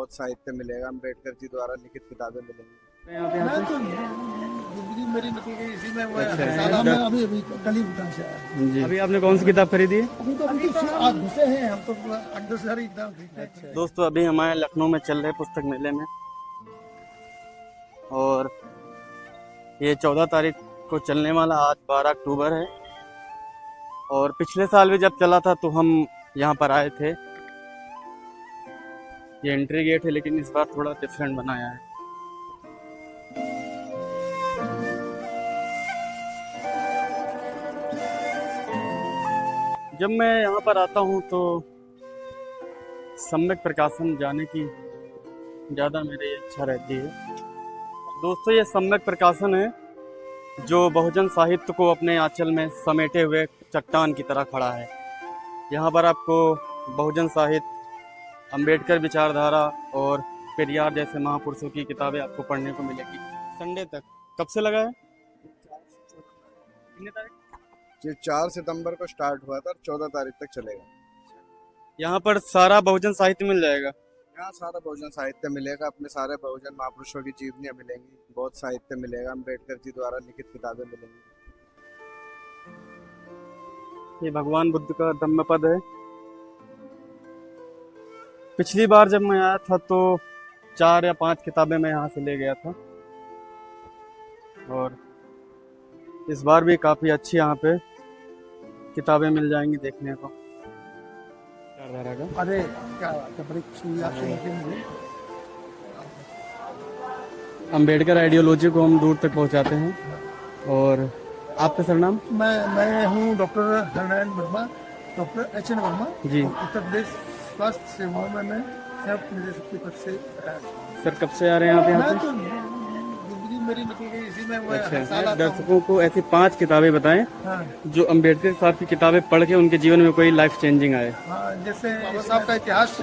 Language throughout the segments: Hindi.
बहुत साहित्य मिलेगा, अम्बेडकर जी द्वारा लिखित किताबें मिलेंगी। यहाँ पे मैं तो जिंदगी मेरी निकल गई इसी में। वो अच्छा, साला मैं अभी अभी कल ही भूटान से आया। जी। अभी आपने कौन सी किताब खरीदी है? अभी तो आज घुसे हैं हम तो 8-10 हज़ार किताब खरीदते हैं। दोस्तों अभी हमारे लखनऊ में चल रहे पुस्तक मेले में, और ये 14 तारीख को चलने वाला, आज 12 अक्टूबर है। और पिछले साल भी जब चला था तो हम यहाँ पर आए थे। ये एंट्री गेट है, लेकिन इस बार थोड़ा डिफरेंट बनाया है। जब मैं यहाँ पर आता हूँ तो सम्यक प्रकाशन जाने की ज़्यादा मेरी इच्छा रहती है। दोस्तों ये सम्यक प्रकाशन है जो बहुजन साहित्य को अपने आंचल में समेटे हुए चट्टान की तरह खड़ा है। यहाँ पर आपको बहुजन साहित्य, अंबेडकर विचारधारा और पेरियार जैसे महापुरुषों की किताबें आपको पढ़ने को मिलेगी। संडे तक। कब से लगा है? कितने तारीख? ये 4 सितंबर को स्टार्ट हुआ था और 14 तारीख तक चलेगा। यहाँ पर सारा बहुजन साहित्य मिल जाएगा। यहाँ सारा बहुजन साहित्य मिलेगा, अपने सारे बहुजन महापुरुषों की जीवनियाँ मिलेंगी, बहुत साहित्य मिलेगा, अम्बेडकर जी द्वारा लिखित किताबें मिलेंगी। ये भगवान बुद्ध का धम्मपद है। पिछली बार जब मैं आया था तो 4 या 5 किताबें मैं यहाँ से ले गया था, और इस बार भी काफ़ी अच्छी यहाँ पे किताबें मिल जाएंगी देखने को। अरे क्या बात है, बड़ी खुशी हुई आपसे मिलके मुझे। अम्बेडकर आइडियोलॉजी को हम दूर तक पहुँचाते हैं। और आपका सरनाम? मैं हूँ doctor Harnarayan Verma, doctor H N. Verma ji. Uttar Pradesh स्वास्थ्य सेवाओं में मैं संयुक्त निदेशक के पद से रिटायर। सर कब से आ रहे हैं आप यहाँ मैं पे? तो जिंदगी मेरी निकल गई इसी में। वो अच्छा, साल आता हूँ। दर्शकों को ऐसी 5 किताबें बताएं हाँ जो अम्बेडकर साहब की किताबें पढ़ के उनके जीवन में कोई लाइफ चेंजिंग आए। हाँ, जैसे बाबा साहब का इतिहास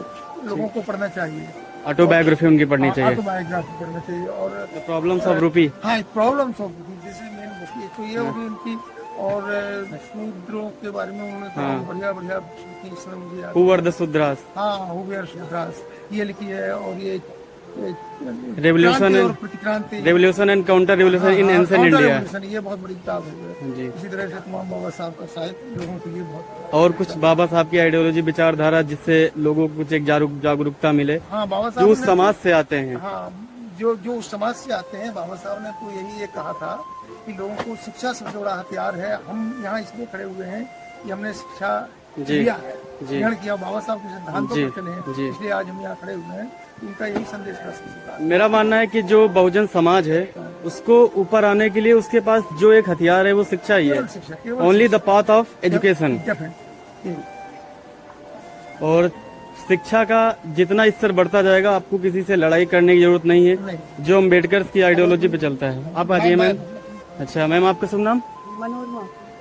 लोगों को पढ़ना चाहिए, ऑटोबायोग्राफी उनकी पढ़नी चाहिए। ऑटोबायोग्राफी पढ़ना चाहिए। और प्रॉब्लम्स ऑफ रूपी। हाँ, प्रॉब्लम्स ऑफ जैसे मेन बुक एक तो ये होगी उनकी, और शूद्रों के बारे में उन्होंने तो हाँ। बढ़िया बढ़िया इसमें मुझे याद। Who were the Shudras. हाँ, हु वर शूद्रास ये लिखी है। और ये रेवोल्यूशन क्रांति और एंड प्रतिक्रांति, revolution and counter revolution in ancient counter India. Revolution, ये बहुत बड़ी किताब है। जी। इसी तरह से तमाम बाबा साहब का साहित्य लोगों के लिए बहुत। और कुछ बाबा साहब की आइडियोलॉजी, विचारधारा, जिससे लोगों को कुछ एक जागरूकता मिले, हाँ, बाबा जो साहब उस समाज से आते हैं। हाँ, जो उस समाज से आते हैं। बाबा साहब ने तो यही एक कहा था कि लोगों को शिक्षा सबसे बड़ा हथियार है। हम यहाँ इसलिए खड़े हुए हैं कि हमने शिक्षा दिया है, ग्रहण किया, बाबा साहब के सिद्धांतों पर चले हैं, इसलिए आज हम यहाँ खड़े हुए हैं। उनका यही संदेश था। मेरा मानना है कि जो बहुजन समाज है उसको ऊपर आने के लिए उसके पास जो एक हथियार है वो शिक्षा ही है। Only the path of education. और शिक्षा का जितना स्तर बढ़ता जाएगा, आपको किसी से लड़ाई करने की जरूरत नहीं है, जो अम्बेडकर की आइडियोलॉजी पे चलता है। आप आ जाइए मैम। अच्छा मैम, आपका शुभ नाम?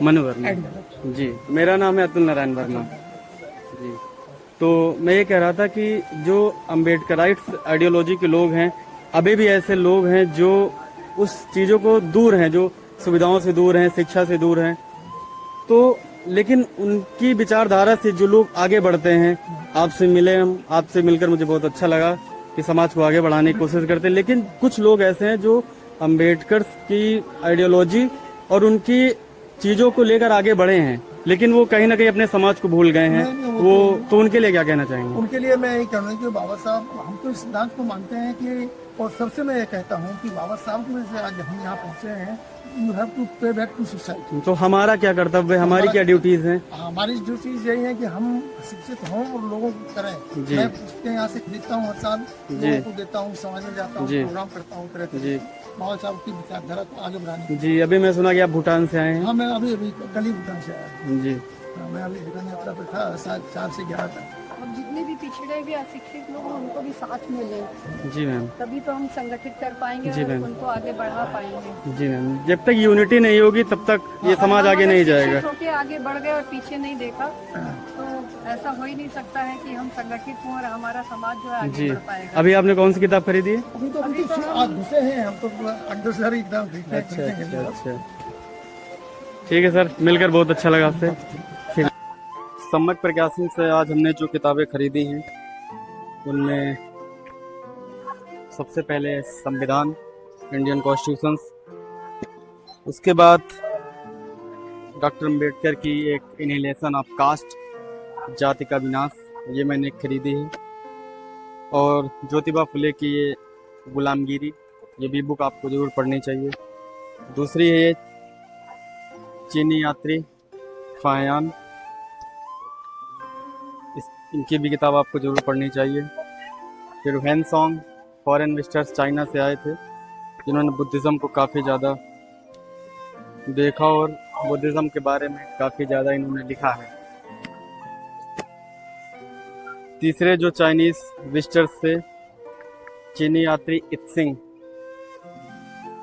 मनु वर्मा। जी, मेरा नाम है अतुल नारायण वर्मा। जी, तो मैं ये कह रहा था कि जो अम्बेडकराइट्स आइडियोलॉजी के लोग हैं, अभी भी ऐसे लोग हैं जो उस चीज़ों को दूर हैं, जो सुविधाओं से दूर हैं, शिक्षा से दूर हैं। तो लेकिन उनकी विचारधारा से जो लोग आगे बढ़ते हैं, आपसे मिले हम, आपसे मिलकर मुझे बहुत अच्छा लगा कि समाज को आगे बढ़ाने की कोशिश करते हैं। लेकिन कुछ लोग ऐसे हैं जो अम्बेडकर की आइडियोलॉजी और उनकी चीज़ों को लेकर आगे बढ़े हैं, लेकिन वो कहीं ना कहीं अपने समाज को भूल गए हैं। वो तो उनके लिए क्या कहना चाहेंगे? उनके लिए मैं यही कहूँगा कि बाबा साहब, हम तो इस सिद्धांत को मानते हैं कि, और सबसे मैं ये कहता हूँ कि बाबा साहब की वजह से आज हम यहाँ पहुँचे हैं। यू हैव टू पे बैक टू सोसाइटी। तो हमारा क्या कर्तव्य है, हमारी क्या ड्यूटीज हैं? हमारी ड्यूटीज यही है कि हम शिक्षित हों और लोगों को करें। जी। मैं पुस्तकें यहाँ से खरीदता हूँ, हर साल लोगों को देता हूँ, समाज में जाता हूँ, प्रोग्राम करता हूँ तरह जी। बाबा साहब की विचारधारा को आगे बढ़ाने। जी, अभी मैं सुना कि आप भूटान से आए हैं। हाँ, मैं अभी कल ही भूटान से आया। जी, मैं अभी भूटान यात्रा पर था, 4 से 11 तक। अब जितने भी पिछड़े भी अशिक्षित लोग हैं उनको भी साथ में लें, जी मैम। तभी तो हम संगठित कर पाएंगे जी और मैम। उनको आगे बढ़ा पाएंगे। जी मैम, जब तक यूनिटी नहीं होगी तब तक ये समाज आगे नहीं जाएगा। शिक्षित होके आगे बढ़ गए और पीछे नहीं देखा तो ऐसा हो ही नहीं सकता है कि हम संगठित हों और हमारा समाज जो है आगे जी। बढ़ पाएगा। अभी आपने कौन सी किताब खरीदी है? अभी तो आज घुसे हैं हम तो 8-10 हज़ार किताब खरीदते हैं। अच्छा, ठीक है सर, मिलकर बहुत अच्छा लगा आपसे। ठीक। सम्यक प्रकाशन से आज हमने जो किताबें खरीदी हैं उनमें सबसे पहले संविधान, इंडियन कॉन्स्टिट्यूशन, उसके बाद डॉक्टर अम्बेडकर की एक इनहेलेशन ऑफ कास्ट, जाति का विनाश, ये मैंने खरीदी है। और ज्योतिबा फुले की ये गुलामगिरी, ये भी बुक आपको ज़रूर पढ़नी चाहिए। दूसरी है ये चीनी यात्री फायान, इनकी भी किताब आपको ज़रूर पढ़नी चाहिए। फिर Hiuen Tsang, foreign visitors China से आए थे जिन्होंने बुद्धिज़्म को काफ़ी ज़्यादा देखा और बुद्धिज़्म के बारे में काफ़ी ज़्यादा इन्होंने लिखा है। तीसरे जो चाइनीज़ विजिटर्स थे, चीनी यात्री इत्सिंग,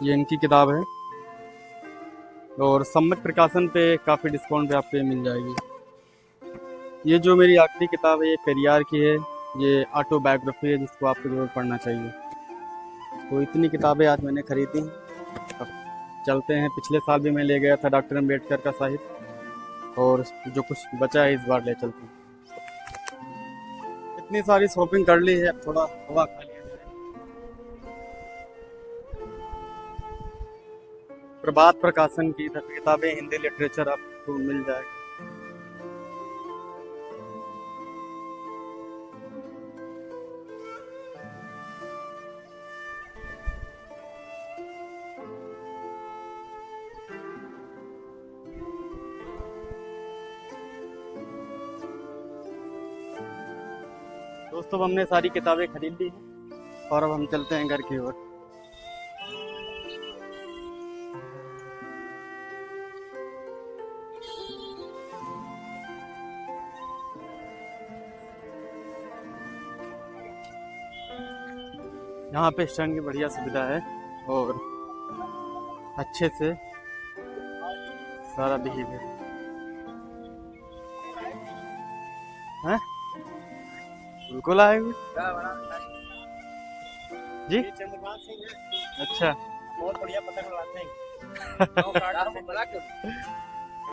ये इनकी किताब है और सम्मत प्रकाशन पे काफ़ी डिस्काउंट पे आपको ये मिल जाएगी। ये जो मेरी आखिरी किताब है ये पेरियार की है, ये ऑटोबायोग्राफी है जिसको आपको ज़रूर पढ़ना चाहिए। तो इतनी किताबें आज मैंने खरीदी। अब चलते हैं, पिछले साल भी मैं ले गया था डॉक्टर अम्बेडकर का साहित्य और जो कुछ बचा है इस बार ले चलते हैं। इतनी सारी शॉपिंग कर ली है, अब थोड़ा हवा खा लिया जाए। प्रभात प्रकाशन की किताबें, हिंदी लिटरेचर आपको मिल जाएगा। दोस्तों हमने सारी किताबें खरीद ली हैं और अब हम चलते हैं घर की ओर। यहाँ पे स्टैंड की बढ़िया सुविधा है और अच्छे से सारा बिहेवियर है। बिल्कुल आएंगे जी। चंद्रपाल सिंह है, अच्छा, बहुत बढ़िया पतंग उड़ाते हैं।